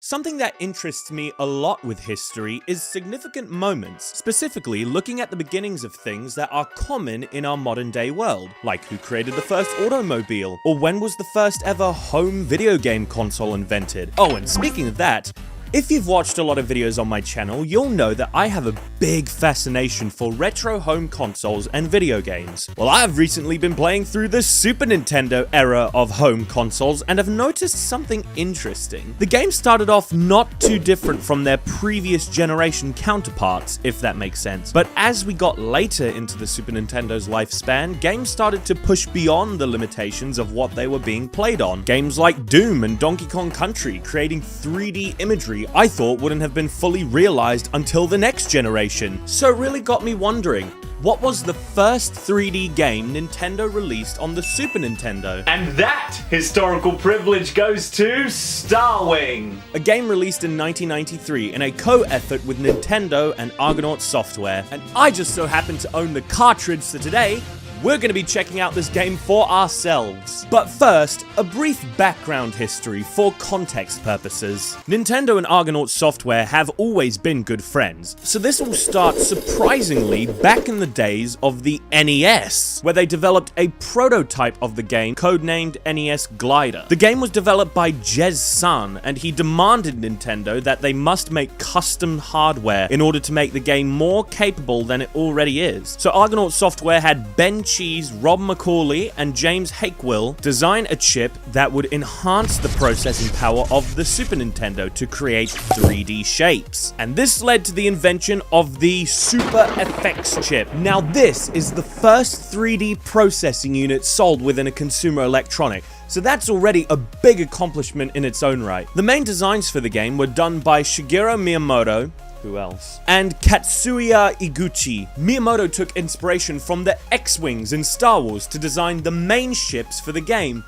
Something that interests me a lot with history is significant moments, specifically looking at the beginnings of things that are common in our modern day world, like who created the first automobile, or when was the first ever home video game console invented. Oh, and speaking of that, if you've watched a lot of videos on my channel, you'll know that I have a big fascination for retro home consoles and video games. Well, I've recently been playing through the Super Nintendo era of home consoles and have noticed something interesting. The game started off not too different from their previous generation counterparts, if that makes sense. But as we got later into the Super Nintendo's lifespan, games started to push beyond the limitations of what they were being played on. Games like Doom and Donkey Kong Country creating 3D imagery I thought wouldn't have been fully realized until the next generation. So it really got me wondering, what was the first 3D game Nintendo released on the Super Nintendo? And that historical privilege goes to Starwing! A game released in 1993 in a co-effort with Nintendo and Argonaut Software. And I just so happen to own the cartridge, so today, we're going to be checking out this game for ourselves. But first, a brief background history for context purposes. Nintendo and Argonaut Software have always been good friends, so this all starts surprisingly back in the days of the NES, where they developed a prototype of the game codenamed NES Glider. The game was developed by Jez Sun, and he demanded Nintendo that they must make custom hardware in order to make the game more capable than it already is. So Argonaut Software had Ben Cheese, Rob McCauley, and James Hakewill design a chip that would enhance the processing power of the Super Nintendo to create 3D shapes. And this led to the invention of the Super FX chip. Now this is the first 3D processing unit sold within a consumer electronic, so that's already a big accomplishment in its own right. The main designs for the game were done by Shigeru Miyamoto, who else? And Katsuya Iguchi. Miyamoto took inspiration from the X-Wings in Star Wars to design the main ships for the game.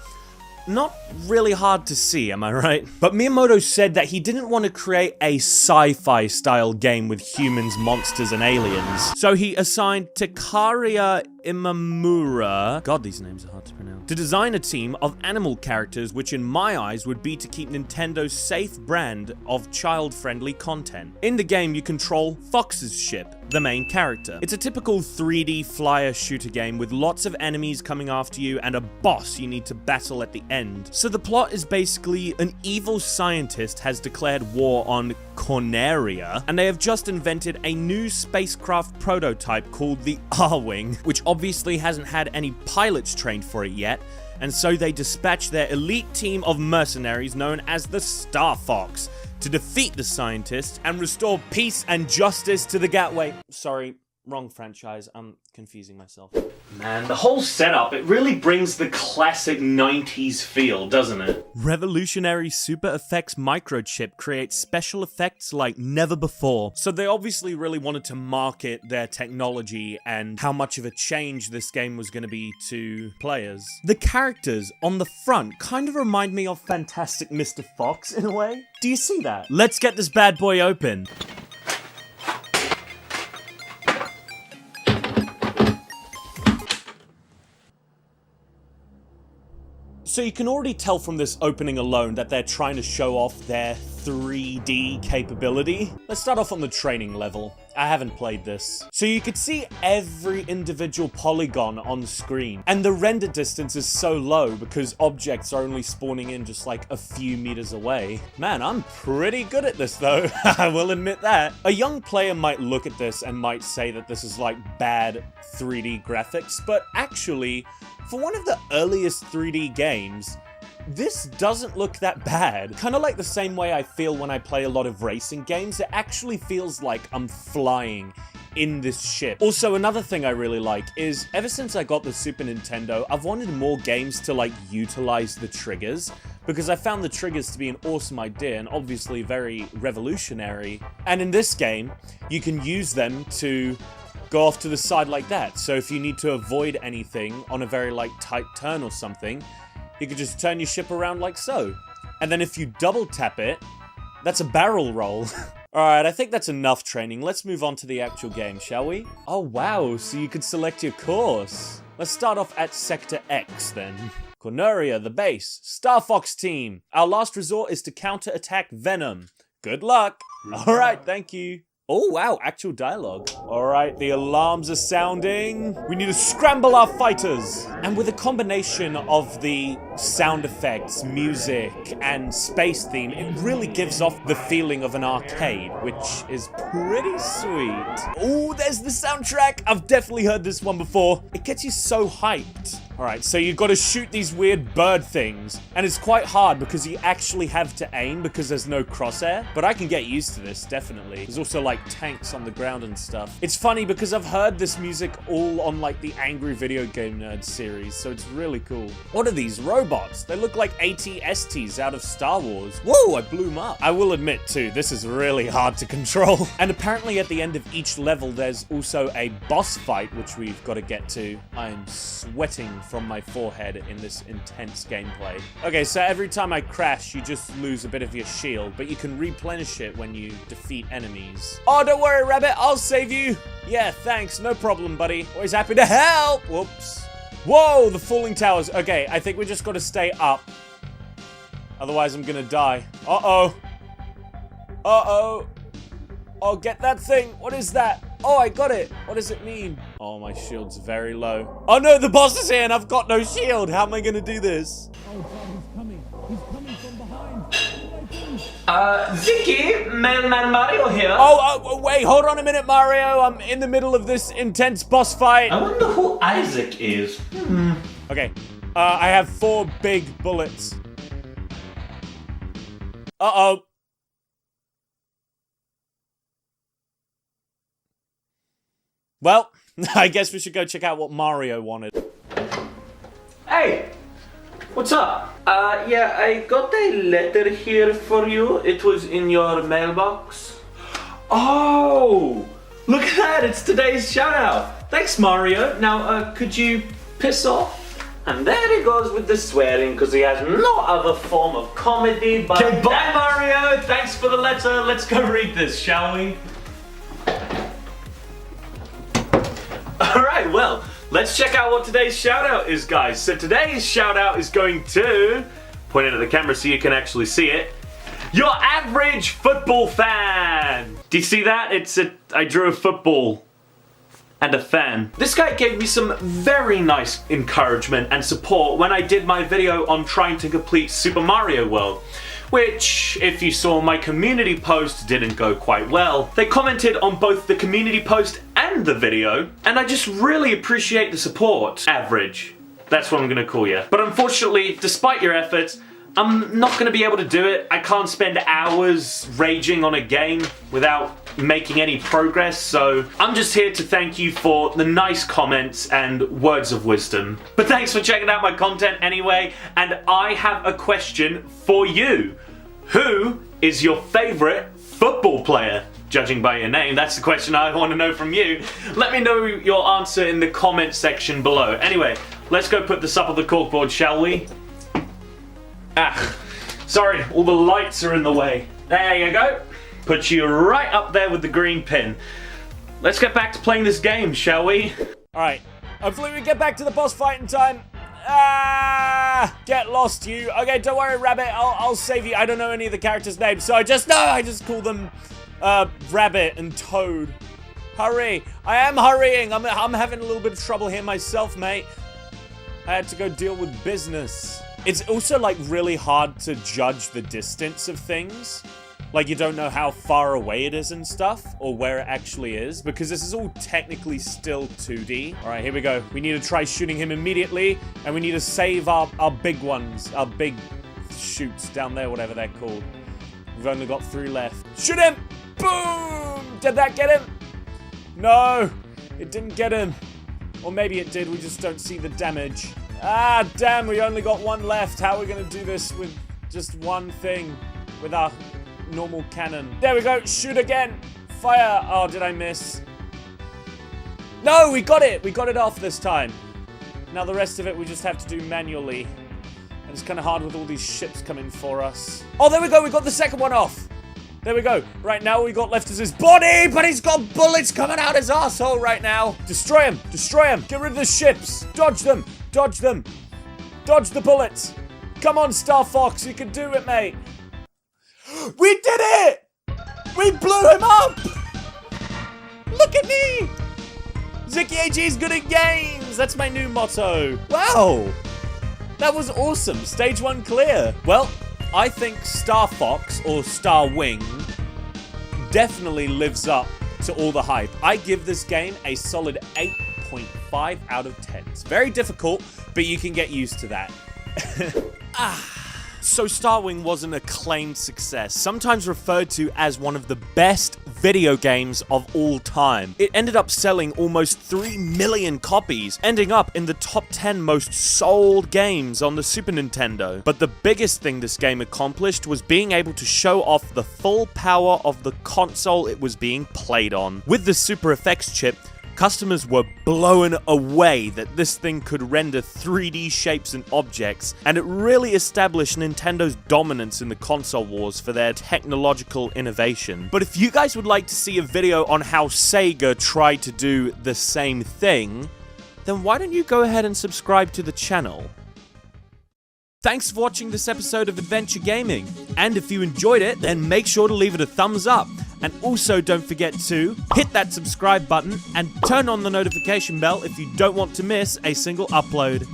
Not really hard to see, am I right? But Miyamoto said that he didn't want to create a sci-fi style game with humans, monsters, and aliens. So he assigned Takaria Imamura, God, these names are hard to pronounce, to design a team of animal characters, which in my eyes would be to keep Nintendo's safe brand of child-friendly content. In the game, you control Fox's ship, the main character. It's a typical 3D flyer shooter game with lots of enemies coming after you and a boss you need to battle at the end. So the plot is basically an evil scientist has declared war on Corneria, and they have just invented a new spacecraft prototype called the R-Wing, which obviously hasn't had any pilots trained for it yet, and so they dispatch their elite team of mercenaries known as the Star Fox to defeat the scientists and restore peace and justice to the Gateway. Sorry, wrong franchise. I'm confusing myself. Man, the whole setup, it really brings the classic 90s feel, doesn't it? Revolutionary Super Effects microchip creates special effects like never before. So they obviously really wanted to market their technology and how much of a change this game was going to be to players. The characters on the front kind of remind me of Fantastic Mr. Fox in a way. Do you see that? Let's get this bad boy open. So you can already tell from this opening alone that they're trying to show off their 3D capability. Let's start off on the training level. I haven't played this. So you could see every individual polygon on the screen, and the render distance is so low because objects are only spawning in just like a few meters away. Man, I'm pretty good at this though, I will admit that. A young player might look at this and might say that this is like bad 3D graphics, but actually, for one of the earliest 3D games, this doesn't look that bad. Kind of like the same way I feel when I play a lot of racing games. It actually feels like I'm flying in this ship. Also, another thing I really like is, ever since I got the Super Nintendo, I've wanted more games to like utilize the triggers, because I found the triggers to be an awesome idea and obviously very revolutionary. And in this game, you can use them to go off to the side like that. So if you need to avoid anything on a very like tight turn or something, you could just turn your ship around like so. And then if you double tap it, that's a barrel roll. Alright, I think that's enough training. Let's move on to the actual game, shall we? Oh wow, so you can select your course. Let's start off at Sector X then. Corneria, the base. Star Fox team. Our last resort is to counter-attack Venom. Good luck. All right, thank you. Oh, wow, actual dialogue. All right, the alarms are sounding. We need to scramble our fighters. And with a combination of the sound effects, music, and space theme, it really gives off the feeling of an arcade, which is pretty sweet. Oh, there's the soundtrack. I've definitely heard this one before. It gets you so hyped. All right, so you've got to shoot these weird bird things, and it's quite hard because you actually have to aim because there's no crosshair, but I can get used to this, definitely. There's also, like, tanks on the ground and stuff. It's funny because I've heard this music all on, like, the Angry Video Game Nerd series, so it's really cool. What are these robots? They look like AT-STs out of Star Wars. Whoa, I blew them up. I will admit, too, this is really hard to control. And apparently at the end of each level, there's also a boss fight, which we've got to get to. I'm sweating from my forehead in this intense gameplay. Okay, so every time I crash, you just lose a bit of your shield, but you can replenish it when you defeat enemies. Oh, don't worry, Rabbit, I'll save you. Yeah, thanks, no problem, buddy. Always happy to help. Whoops. Whoa, the falling towers. Okay, I think we just got to stay up. Otherwise, I'm gonna die. Uh-oh. Uh-oh. Oh, get that thing. What is that? Oh, I got it. What does it mean? Oh, my shield's very low. Oh, no, the boss is here and I've got no shield. How am I going to do this? Oh, God, he's coming. He's coming from behind. Vicky, Mailman Mario here. Oh, wait, hold on a minute, Mario. I'm in the middle of this intense boss fight. I wonder who Isaac is. Okay, I have 4 big bullets. Uh-oh. Well, I guess we should go check out what Mario wanted. Hey, what's up? Yeah, I got a letter here for you. It was in your mailbox. Oh, look at that. It's today's shoutout. Thanks, Mario. Now, could you piss off? And there he goes with the swearing because he has no other form of comedy but... Okay, bye, Mario. Thanks for the letter. Let's go read this, shall we? Alright, well, let's check out what today's shoutout is, guys. So today's shoutout is going to... Point it at the camera so you can actually see it. Your average football fan! Do you see that? I drew a football and a fan. This guy gave me some very nice encouragement and support when I did my video on trying to complete Super Mario World. Which, if you saw my community post, didn't go quite well. They commented on both the community post and the video, and I just really appreciate the support. Average. That's what I'm gonna call you. But unfortunately, despite your efforts, I'm not gonna be able to do it. I can't spend hours raging on a game without making any progress, so I'm just here to thank you for the nice comments and words of wisdom. But thanks for checking out my content anyway, and I have a question for you. Who is your favorite football player? Judging by your name, that's the question I want to know from you. Let me know your answer in the comment section below. Anyway, let's go put this up on the corkboard, shall we? Ah, sorry, all the lights are in the way. There you go. Put you right up there with the green pin. Let's get back to playing this game, shall we? Alright, hopefully we get back to the boss fight in time. Ah! Get lost, you. Okay, don't worry, Rabbit. I'll save you. I don't know any of the characters' names, so I just call them Rabbit and Toad. Hurry! I am hurrying. I'm having a little bit of trouble here myself, mate. I had to go deal with business. It's also, like, really hard to judge the distance of things. Like, you don't know how far away it is and stuff, or where it actually is, because this is all technically still 2D. All right, here we go. We need to try shooting him immediately, and we need to save our big ones, our big shoots down there, whatever they're called. We've only got 3 left. Shoot him! Boom! Did that get him? No, it didn't get him. Or maybe it did, we just don't see the damage. Ah, damn, we only got 1 left. How are we gonna do this with just one thing? With our normal cannon. There we go, shoot again. Fire. Oh, did I miss? No, we got it. We got it off this time. Now the rest of it we just have to do manually. And it's kind of hard with all these ships coming for us. Oh, there we go. We got the second one off. There we go. Right now, all we got left is his body, but he's got bullets coming out his asshole right now. Destroy him. Destroy him. Get rid of the ships. Dodge them. Dodge them. Dodge the bullets. Come on, Star Fox, you can do it, mate. We did it! We blew him up! Look at me! Zicky AG is good at games! That's my new motto. Wow! That was awesome. Stage 1 clear. Well, I think Star Fox, or Star Wing, definitely lives up to all the hype. I give this game a solid 8.5 out of 10. It's very difficult, but you can get used to that. So Starwing was an acclaimed success, sometimes referred to as one of the best video games of all time. It ended up selling almost 3 million copies, ending up in the top 10 most sold games on the Super Nintendo. But the biggest thing this game accomplished was being able to show off the full power of the console it was being played on. With the Super Effects chip, customers were blown away that this thing could render 3D shapes and objects, and it really established Nintendo's dominance in the console wars for their technological innovation. But if you guys would like to see a video on how Sega tried to do the same thing, then why don't you go ahead and subscribe to the channel? Thanks for watching this episode of Adventure Gaming, and if you enjoyed it, then make sure to leave it a thumbs up. And also don't forget to hit that subscribe button and turn on the notification bell if you don't want to miss a single upload.